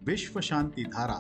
विश्व शांति धारा।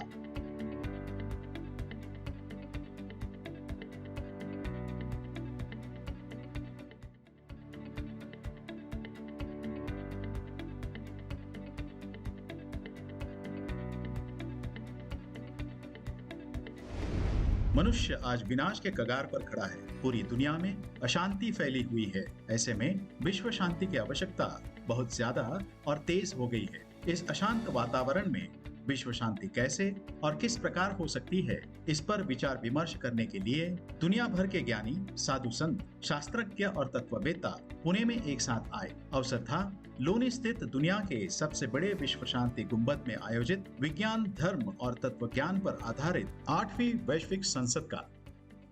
मनुष्य आज विनाश के कगार पर खड़ा है। पूरी दुनिया में अशांति फैली हुई है। ऐसे में विश्व शांति की आवश्यकता बहुत ज्यादा और तेज हो गई है। इस अशांत वातावरण में विश्व शांति कैसे और किस प्रकार हो सकती है, इस पर विचार विमर्श करने के लिए दुनिया भर के ज्ञानी, साधु संत, शास्त्रज्ञ और तत्ववेत्ता पुणे में एक साथ आए। अवसर था लोनी स्थित दुनिया के सबसे बड़े विश्व शांति गुंबद में आयोजित विज्ञान, धर्म और तत्व ज्ञान पर आधारित 8वीं वैश्विक संसद का।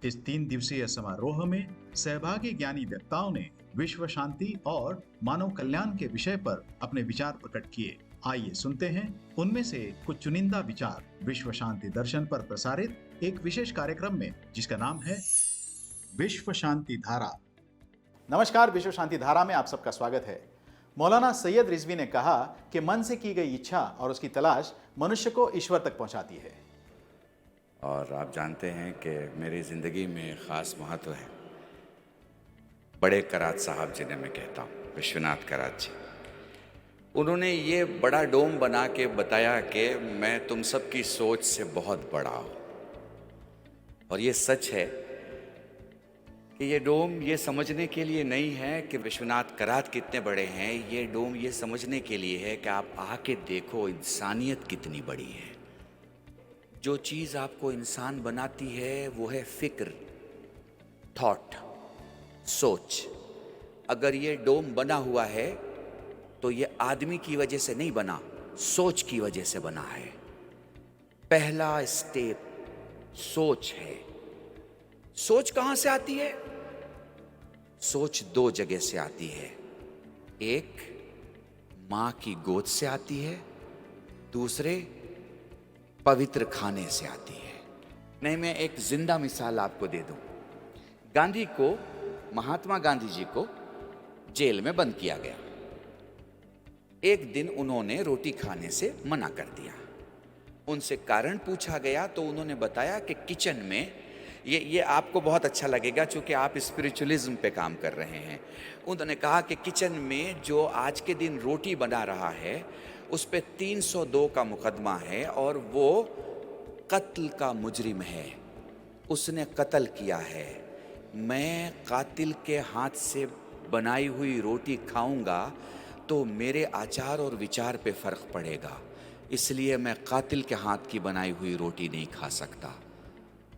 इस 3 दिवसीय समारोह में सहभागी ज्ञानी वक्ताओं ने विश्व शांति और मानव कल्याण के विषय पर अपने विचार प्रकट किए। आइए सुनते हैं उनमें से कुछ चुनिंदा विचार विश्व शांति दर्शन पर प्रसारित एक विशेष कार्यक्रम में, जिसका नाम है विश्व शांति धारा। नमस्कार, विश्व शांति धारा में आप सबका स्वागत है। मौलाना सैयद रिजवी ने कहा कि मन से की गई इच्छा और उसकी तलाश मनुष्य को ईश्वर तक पहुंचाती है। और आप जानते हैं कि मेरी ज़िंदगी में ख़ास महत्व है बड़े करात साहब जिन्हें मैं कहता हूँ, विश्वनाथ करात जी। उन्होंने ये बड़ा डोम बना के बताया कि मैं तुम सब की सोच से बहुत बड़ा हूँ। और ये सच है कि ये डोम ये समझने के लिए नहीं है कि विश्वनाथ करात कितने बड़े हैं। ये डोम ये समझने के लिए है कि आप आके देखो इंसानियत कितनी बड़ी है। जो चीज़ आपको इंसान बनाती है वो है फिक्र, थॉट, सोच। अगर ये डोम बना हुआ है तो ये आदमी की वजह से नहीं बना, सोच की वजह से बना है। पहला स्टेप सोच है। सोच कहाँ से आती है? सोच 2 जगह से आती है। एक माँ की गोद से आती है, दूसरे पवित्र खाने से आती है। नहीं, मैं एक जिंदा मिसाल आपको दे दूं। गांधी को, महात्मा गांधी जी को जेल में बंद किया गया। एक दिन उन्होंने रोटी खाने से मना कर दिया। उनसे कारण पूछा गया तो उन्होंने बताया कि किचन में ये आपको बहुत अच्छा लगेगा क्योंकि आप स्पिरिचुअलिज्म पे काम कर रहे हैं। उन्होंने कहा कि किचन में जो आज के दिन रोटी बना रहा है उस पे 302 का मुकदमा है और वो कत्ल का मुजरिम है, उसने कत्ल किया है। मैं कातिल के हाथ से बनाई हुई रोटी खाऊंगा तो मेरे आचार और विचार पे फ़र्क पड़ेगा, इसलिए मैं कातिल के हाथ की बनाई हुई रोटी नहीं खा सकता।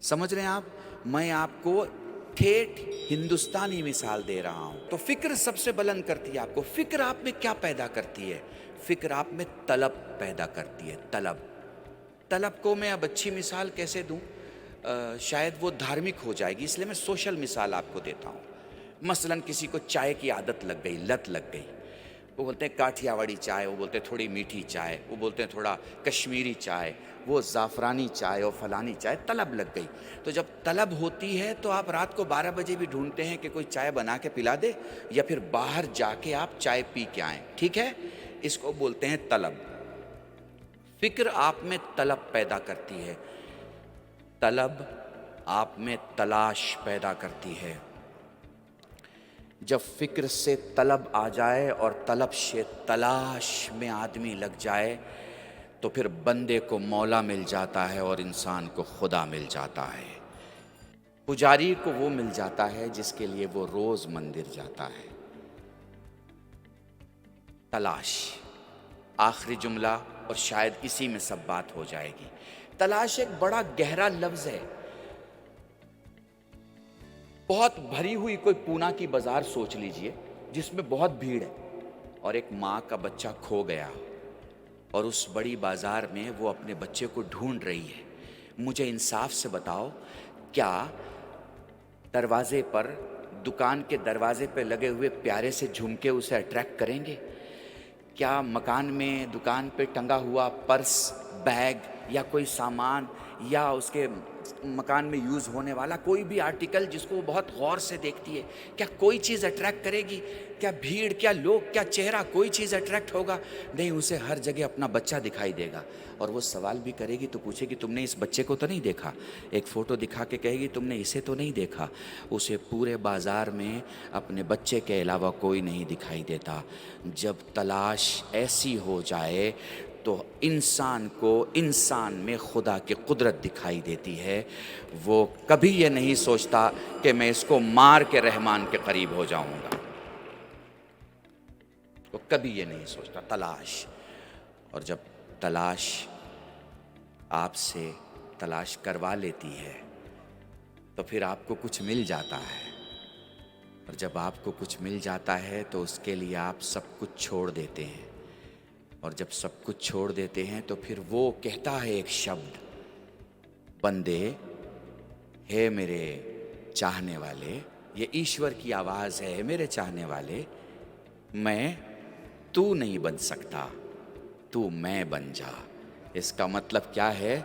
समझ रहे हैं आप? मैं आपको ठेठ हिंदुस्तानी मिसाल दे रहा हूं। तो फिक्र सबसे बुलंद करती है आपको। फिक्र आप में क्या पैदा करती है? फिक्र आप में तलब पैदा करती है। तलब को मैं अब अच्छी मिसाल कैसे दूं? शायद वो धार्मिक हो जाएगी, इसलिए मैं सोशल मिसाल आपको देता हूं। मसलन किसी को चाय की आदत लग गई, लत लग गई। वो बोलते हैं काठियावाड़ी चाय, वो बोलते हैं थोड़ी मीठी चाय, वो बोलते हैं थोड़ा कश्मीरी चाय, वो ज़ाफ़रानी चाय और फलानी चाय। तलब लग गई। तो जब तलब होती है तो आप रात को 12 बजे भी ढूंढते हैं कि कोई चाय बना के पिला दे या फिर बाहर जाके आप चाय पी के आएँ। ठीक है, इसको बोलते हैं तलब। फिक्र आप में तलब पैदा करती है, तलब आप में तलाश पैदा करती है। जब फिक्र से तलब आ जाए और तलब से तलाश में आदमी लग जाए तो फिर बंदे को मौला मिल जाता है और इंसान को खुदा मिल जाता है। पुजारी को वो मिल जाता है जिसके लिए वो रोज मंदिर जाता है। तलाश, आखिरी जुमला, और शायद इसी में सब बात हो जाएगी। तलाश एक बड़ा गहरा लफ्ज है। बहुत भरी हुई कोई पूना की बाजार सोच लीजिए जिसमें बहुत भीड़ है और एक माँ का बच्चा खो गया और उस बड़ी बाजार में वो अपने बच्चे को ढूंढ रही है। मुझे इंसाफ से बताओ, क्या दरवाजे पर, दुकान के दरवाजे पे लगे हुए प्यारे से झुमके उसे अट्रैक्ट करेंगे? क्या मकान में, दुकान पे टंगा हुआ पर्स, बैग या कोई सामान या उसके मकान में यूज़ होने वाला कोई भी आर्टिकल जिसको वो बहुत गौर से देखती है, क्या कोई चीज़ अट्रैक्ट करेगी? क्या भीड़, क्या लोग, क्या चेहरा, कोई चीज़ अट्रैक्ट होगा? नहीं, उसे हर जगह अपना बच्चा दिखाई देगा। और वो सवाल भी करेगी तो पूछेगी तुमने इस बच्चे को तो नहीं देखा? एक फ़ोटो दिखा के कहेगी तुमने इसे तो नहीं देखा? उसे पूरे बाज़ार में अपने बच्चे के अलावा कोई नहीं दिखाई देता। जब तलाश ऐसी हो जाए तो इंसान को इंसान में खुदा की कुदरत दिखाई देती है। वो कभी ये नहीं सोचता कि मैं इसको मार के रहमान के करीब हो जाऊंगा। वो कभी ये नहीं सोचता। तलाश। और जब तलाश आपसे तलाश करवा लेती है तो फिर आपको कुछ मिल जाता है। और जब आपको कुछ मिल जाता है तो उसके लिए आप सब कुछ छोड़ देते हैं। और जब सब कुछ छोड़ देते हैं तो फिर वो कहता है एक शब्द, बंदे, हे मेरे चाहने वाले। ये ईश्वर की आवाज़ है, मेरे चाहने वाले, मैं तू नहीं बन सकता, तू मैं बन जा। इसका मतलब क्या है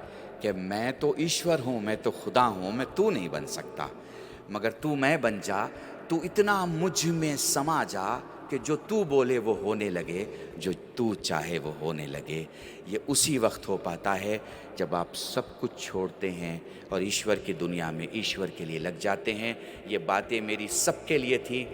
कि मैं तो ईश्वर हूँ, मैं तो खुदा हूँ, मैं तू नहीं बन सकता, मगर तू मैं बन जा। तू इतना मुझ में समा जा कि जो तू बोले वो होने लगे, जो तू चाहे वो होने लगे। ये उसी वक्त हो पाता है जब आप सब कुछ छोड़ते हैं और ईश्वर की दुनिया में ईश्वर के लिए लग जाते हैं। ये बातें मेरी सबके लिए थी।